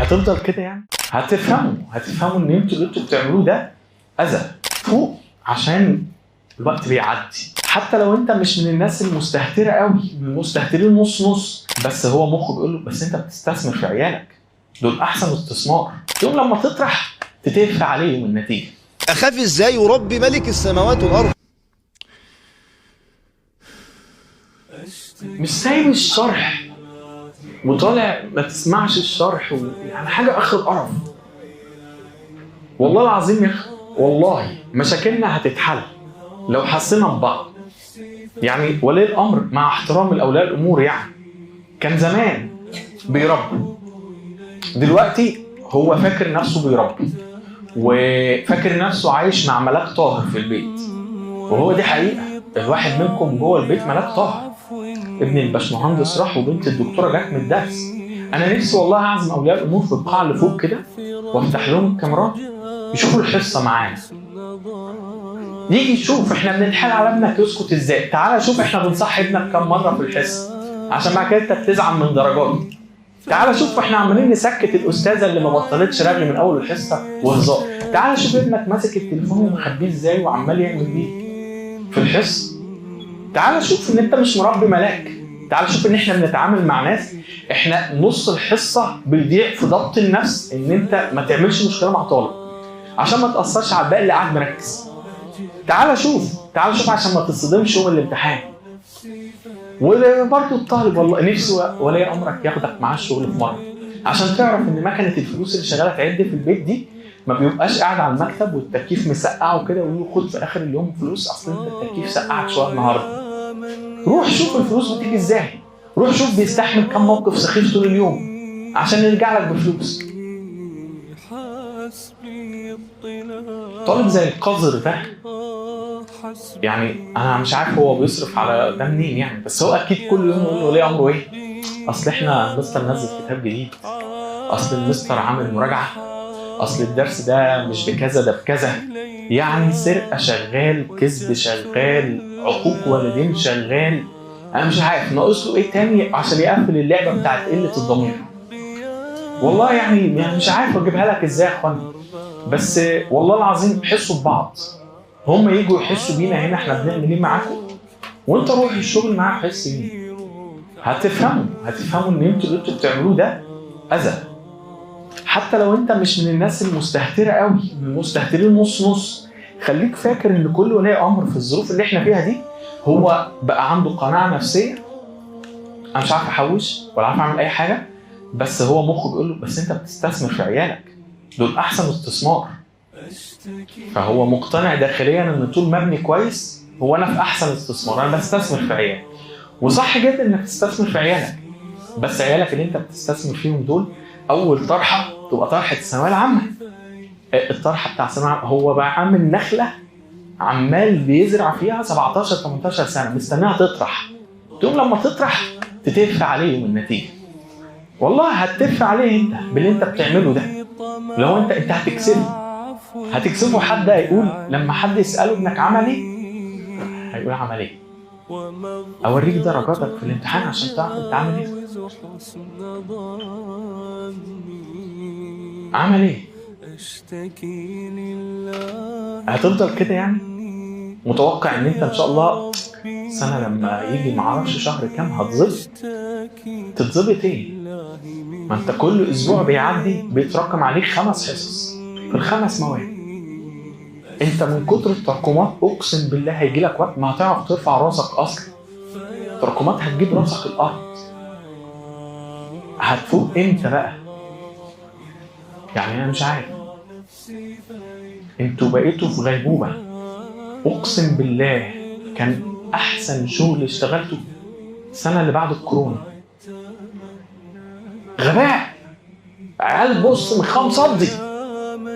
هتفضل كده يعني؟ هتفهموا ان انتوا اللي انتوا بتعملوه ده اذى. فوق عشان الوقت بيعدي. حتى لو انت مش من الناس المستهتره قوي، من المستهترين نص نص، بس هو مخه بيقول له بس انت بتستثمر في عيالك، دول احسن استثمار. يوم لما تطرح تتدفع عليهم النتيجه. اخاف ازاي يربي ملك السماوات والارض؟ مش سايب الشرح وطالع ما تسمعش الشرح يعني حاجه اخر قرف. والله العظيم يا اخي، والله مشاكلنا هتتحل لو حسينا ببعض. يعني ولي الامر مع احترام الاولياء الامور يعني كان زمان بيربي، دلوقتي هو فاكر نفسه بيربي وفاكر نفسه عايش مع ملاك طاهر في البيت، وهو دي حقيقه. الواحد منكم جوه البيت ملاك طاهر. ابن الباشمهندس راح وبنت الدكتوره جت من الدرس. انا نفسي والله اعزم اولياء الامور في القاعه اللي فوق كده وافتح لهم الكاميرات يشوفوا الحصه معانا، يجي يشوف احنا بنتحايل على ابنك يسكت ازاي. تعالى شوف احنا بنصحي ابنك كم مره في الحصه عشان بعد كده انت بتزعل من درجات. تعالى شوف احنا عمالين نسكت الاستاذه اللي ما بطلتش رغي من اول الحصه وهزار. تعالى شوف ابنك ماسك التليفون ومخبيه ازاي وعمال يعمل بيه في الحصه. تعالى شوف ان انت مش مربي ملاك. تعالى شوف ان احنا بنتعامل مع ناس احنا نص الحصه بيضيع في ضبط النفس ان انت ما تعملش مشكله مع طالب عشان ما تاثرش على الباقي اللي قاعد مركز. تعالى شوف عشان ما تصدمش يوم الامتحان. وبرضه الطالب والله نفسه ولي امرك ياخدك معاه الشغل في مره عشان تعرف ان مكنه الفلوس اللي شغاله تعد في البيت دي ما بيبقاش قاعد على المكتب والتكييف مسقعه وكده ويقول له خد في اخر اليوم فلوس، اصل انت التكييف سقعك شويه النهارده. روح شوف الفلوس بتيجي ازاي، روح شوف بيستحمل كم موقف سخيف طول اليوم عشان يرجع لك بفلوس. طالب زي القذر ده يعني انا مش عارف هو بيصرف على ده منين يعني، بس هو اكيد كل يوم يقول له ليه امره ايه؟ اصل احنا المستر نزل كتاب جديد، اصل المستر عامل مراجعه، اصل الدرس ده مش بكذا ده بكذا. يعني سرقه شغال، كذب شغال، عقوق والدين شغال. انا مش عارف ناقص له ايه تاني عشان يقفل اللعبه بتاعت قله الضمير. والله يعني مش عارف اجيبها لك ازاي يا اخواني، بس والله العظيم حسوا ببعض. هم يجوا يحسوا بينا هنا احنا بنعمل ايه معاكم، وانت روح الشغل معاه حس بيه. هتفهموا ان انتوا اللي انتوا بتعملوه ده اذى. حتى لو انت مش من الناس المستهتره قوي، من المستهترين نص نص، خليك فاكر ان كل ولي امر في الظروف اللي احنا فيها دي هو بقى عنده قناعه نفسيه انا مش عارف احوش ولا عارف اعمل اي حاجه، بس هو مخه بيقول له بس انت بتستثمر في عيالك، دول احسن استثمار. فهو مقتنع داخليا ان طول ما ابني كويس هو انا في احسن استثمار، انا بستثمر في عيالي. وصح جدا انك تستثمر في عيالك، بس عيالك اللي انت بتستثمر فيهم دول اول طرحه تبقى طرحه الثانويه العامه. الطرحه بتاع الثانويه العامه هو بقى عامل نخله عمال بيزرع فيها 17 18 سنه مستناها تطرح. تقوم لما تطرح تتدفع عليهم النتيجه. والله هتدفع عليه انت باللي انت بتعمله ده. لو انت هتكسبه حد هيقول لما حد يساله ابنك عمل ايه هيقول عمل ايه. اوريك درجاتك في الامتحان عشان تعرف انت عامل ايه. عمل ايه؟ هتفضل كده يعني متوقع ان انت ان شاء الله سنه لما يجي معرفش شهر كام هتظبط. تتظبط ايه؟ ما انت كل اسبوع بيعدي بيتراكم عليك 5 حصص في ال5 مواد. انت من كتر التراكمات اقسم بالله هيجي لك وقت ما هتعرف ترفع راسك اصلا. التراكمات هتجيب راسك الارض. هتفوق امتى بقى؟ يعني انا مش عارف. انتوا بقيتوا في غيبوبه. اقسم بالله كان احسن شغل اشتغلته السنه اللي بعد الكورونا. غباء. عيال بص مخام صدي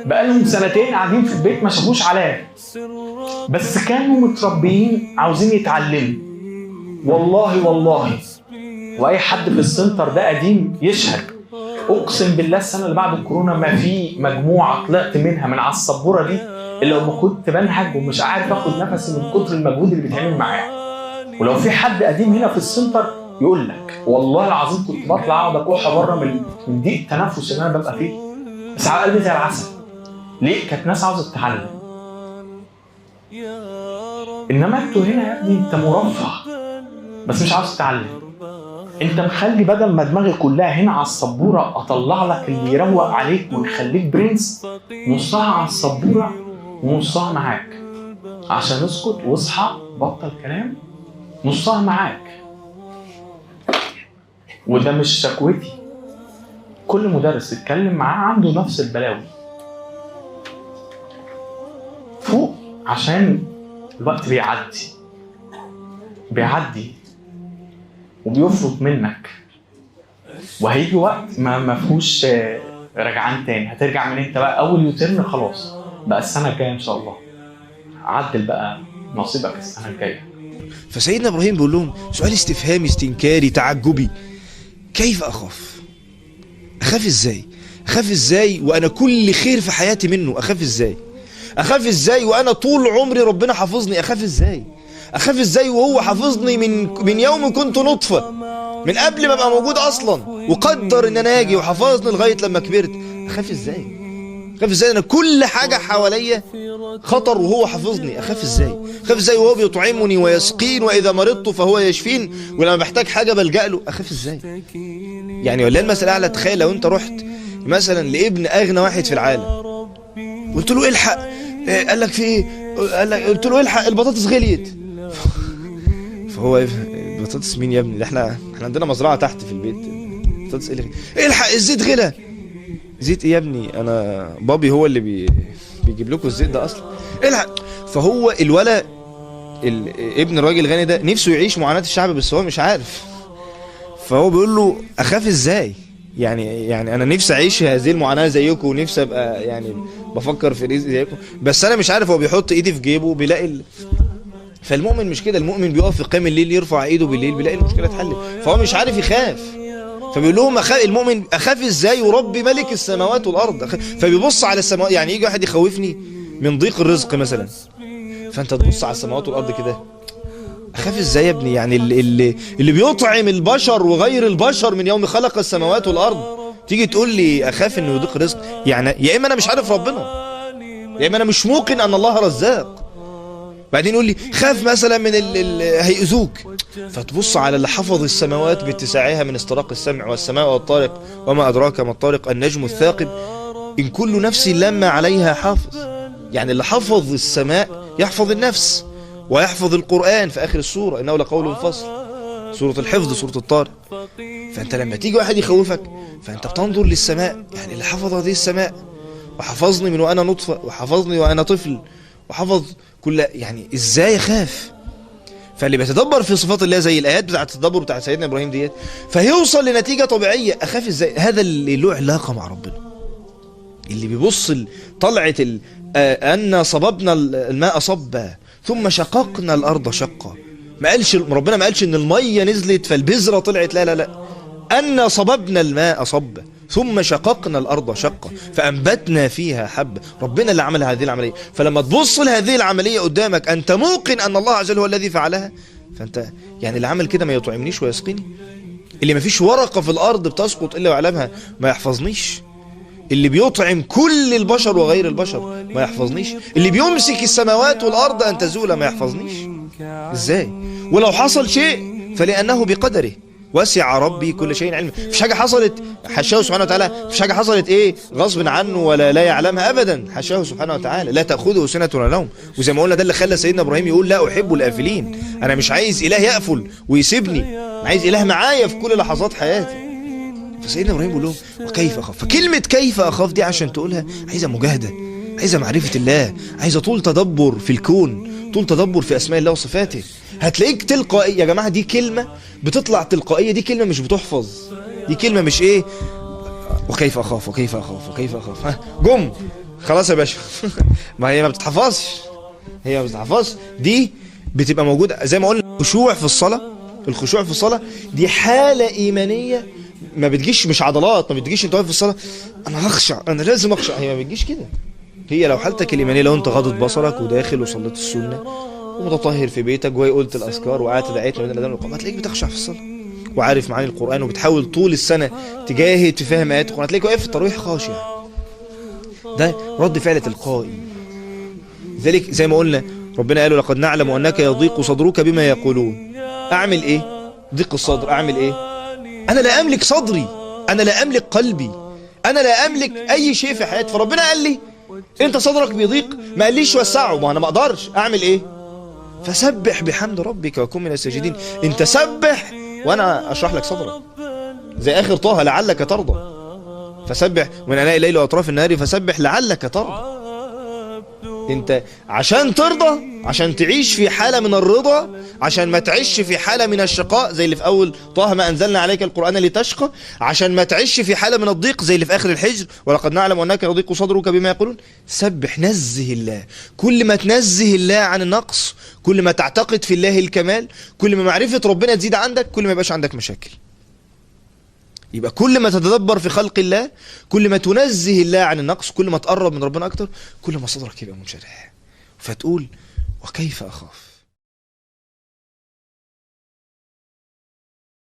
بقالهم 2 سنين قاعدين في البيت ما شافوش علام، بس كانوا متربيين عاوزين يتعلموا. والله واي حد في السنتر ده قديم يشهد. اقسم بالله السنه اللي بعد الكورونا ما في مجموعه طلعت منها من على السبوره دي الا لما كنت بنهج ومش عارف اخد نفسي من كتر المجهود اللي بيتعمل معايا. ولو في حد قديم هنا في السنتر يقول لك والله العظيم كنت بطلع اقعد اكح بره من ضيق التنفس اللي انا ببقى فيه، بس على قلبي زي العسل. ليه؟ كانت ناس عاوزه تتعلم. انما انتوا هنا يا ابني انت مرفه بس مش عاوز تتعلم. انت مخلي بدل ما دماغي كلها هنا على السبوره اطلع لك اللي يروق عليك ويخليك برنس، نصها على السبوره ونصها معاك. عشان اسكت واصحى بطل كلام، نصها معاك. وده مش شكوتي، كل مدرس اتكلم معاه عنده نفس البلاوي. فوق عشان الوقت بيعدي وبيفرط منك، وهيجي وقت ما فيهوش رجعان تاني. هترجع من انت بقى اول يوترن خلاص بقى السنه الجايه ان شاء الله، عدل بقى نصيبك السنه الجايه. فسيدنا ابراهيم بيقول لهم سؤال استفهامي استنكاري تعجبي: كيف اخاف؟ اخاف ازاي؟ اخاف ازاي وانا كل خير في حياتي منه؟ اخاف ازاي؟ اخاف ازاي وانا طول عمري ربنا حافظني؟ اخاف ازاي؟ اخاف ازاي وهو حافظني من يوم كنت نطفه، من قبل ما ابقى موجود اصلا، وقدر ان انا اجي وحفظني لغايه لما كبرت. اخاف ازاي؟ اخاف ازاي انا كل حاجه حواليا خطر وهو حافظني؟ اخاف ازاي؟ اخاف ازاي وهو بيطعمني ويسقين، واذا مرضت فهو يشفين، ولما بحتاج حاجه بلجأ له؟ اخاف ازاي؟ يعني ولا المساله اعلى. تخيل لو انت رحت مثلا لابن اغنى واحد في العالم قلت له الحق، قال لك في ايه؟ قلت له الحق البطاطس غليت. فهو البطاطس مين يا ابني؟ ده احنا عندنا مزرعه تحت في البيت، البطاطس ايه اللي الحق الزيت غلى. زيت ايه يا ابني؟ انا بابي هو اللي بيجيب لكم الزيت ده اصلا. الحق. فهو الولد ابن الراجل الغني ده نفسه يعيش معاناه الشعب بس هو مش عارف. فهو بيقول له اخاف ازاي؟ يعني انا نفسي اعيش هذه المعاناه زيكم، ونفسي ابقى يعني بفكر في رزق زيكم، بس انا مش عارف. هو بيحط ايدي في جيبه بيلاقي فالمؤمن مش كده. المؤمن بيقف في قيام الليل يرفع ايده بالليل بيلاقي المشكله اتحلت، فهو مش عارف يخاف. فبيقول لهم المؤمن اخاف ازاي ورب ملك السماوات والارض. فبيبص على السماوات. يعني يجي واحد يخوفني من ضيق الرزق مثلا، فانت تبص على السماوات والارض كده، اخاف ازاي يا ابني؟ يعني اللي بيطعم البشر وغير البشر من يوم خلق السماوات والارض، تيجي تقول لي اخاف انه يضيق رزق؟ يعني يا اما انا مش عارف ربنا، يا اما انا مش موقن ان الله رزاق. بعدين يقول لي خاف مثلا من هيؤذوك، فتبص على اللي حفظ السماوات باتساعها من استراق السمع، والسماء والطارق وما ادراك ما الطارق النجم الثاقب ان كل نفس لما عليها حافظ. يعني اللي حفظ السماء يحفظ النفس ويحفظ القرآن في آخر السورة إنه لقول فصل، سورة الحفظ، سورة الطارق. فأنت لما تيجي واحد يخوفك فأنت بتنظر للسماء، يعني اللي حفظ هذه السماء وحفظني من وأنا نطفة، وحفظني وأنا طفل، وحفظ كل، يعني إزاي أخاف؟ فاللي بيتدبر في صفات الله زي الآيات بتاعة التدبر بتاعة سيدنا إبراهيم ديت، فهيوصل لنتيجة طبيعية. أخاف إزاي؟ هذا اللي له علاقة مع ربنا، اللي بيبص طلعة أن صببنا الماء صبا ثم شققنا الأرض شقا. ربنا ما قالش إن المية نزلت فالبذرة طلعت، لا لا لا، أن صببنا الماء صبا ثم شققنا الأرض شقا فأنبتنا فيها حبا. ربنا اللي عمل هذه العملية. فلما تبص لهذه العملية قدامك أنت موقن أن الله عز وجل هو الذي فعلها، فأنت يعني اللي عمل كده ما يطعمنيش ويسقيني، اللي ما فيش ورقة في الأرض بتسقط إلا ويعلمها ما يحفظنيش، اللي بيطعم كل البشر وغير البشر ما يحفظنيش، اللي بيمسك السماوات والأرض أن تزول ما يحفظنيش. إزاي؟ ولو حصل شيء فلأنه بقدره، وسع ربي كل شيء علما. مفيش حاجة حصلت حاشاه سبحانه وتعالى، مفيش حاجة حصلت ايه غصب عنه ولا لا يعلمها ابدا، حاشاه سبحانه وتعالى، لا تأخذه سنة ولا نوم. وزي ما قلنا ده اللي خلى سيدنا ابراهيم يقول لا احب الافلين، انا مش عايز اله يقفل ويسيبني، انا عايز اله معايا في كل لحظات حياتي. فسيدنا ابراهيم بيقول لهم وكيف اخاف. فكلمة كيف اخاف دي عشان تقولها عايزة مجاهدة، عايزة معرفة الله، عايزة طول تدبر في الكون، طول تدبر في اسماء الله وصفاته. هتلاقيك تلقائي يا جماعة، دي كلمة بتطلع تلقائية، دي كلمة مش بتحفظ، دي كلمة مش ايه وكيف اخاف وكيف اخاف وكيف اخاف، ها جم خلاص يا باشا. ما هي ما بتتحفظش، هي ما بتتحفظش، دي بتبقى موجودة زي ما قلنا. الخشوع في الصلاة، الخشوع في الصلاة دي حالة إيمانية ما بتجيش، مش عضلات، ما بتجيش انت واقف في الصلاة انا هخشع انا لازم اخشع، هي ما بتجيش كده. هي لو حالتك الإيمانية لو انت غاضت بصرك وداخل وصليت السنة ومتطهر في بيتك وقلت الأذكار وقعدت دعيت ما بين الأذان والإقامة، هتلاقيك بتخشع في الصلاة. وعارف معاني القرآن وبتحاول طول السنة تجاهد في فهم آيات القرآن، تلاقيك واقف في التراويح خاشع. ده رد فعل تلقائي. لذلك زي ما قلنا ربنا قال لقد نعلم أنك يضيق صدرك بما يقولون. أعمل إيه؟ ضيق الصدر أعمل إيه؟ أنا لا أملك صدري، أنا لا أملك قلبي، أنا لا أملك أي شيء في حياتي. فربنا قال لي أنت صدرك بيضيق، ما قاليش وسعه، ما أنا ما أقدرش. أعمل إيه؟ فسبح بحمد ربك وكن من الساجدين. أنت سبح وأنا أشرح لك صدرك، زي آخر طه لعلك ترضى. فسبح من آناء الليل وأطراف النهار فسبح لعلك ترضى. انت عشان ترضى، عشان تعيش في حالة من الرضا، عشان ما تعيش في حالة من الشقاء زي اللي في أول طه ما أنزلنا عليك القرآن لتشقى، عشان ما تعيش في حالة من الضيق زي اللي في آخر الحجر ولقد نعلم أنك يضيق صدرك بما يقولون. سبح، نزه الله. كل ما تنزه الله عن النقص، كل ما تعتقد في الله الكمال، كل ما معرفة ربنا تزيد عندك، كل ما يبقاش عندك مشاكل. يبقى كل ما تتدبر في خلق الله، كل ما تنزه الله عن النقص، كل ما تقرب من ربنا أكتر، كل ما صدرك يبقى منشرح فتقول وكيف أخاف.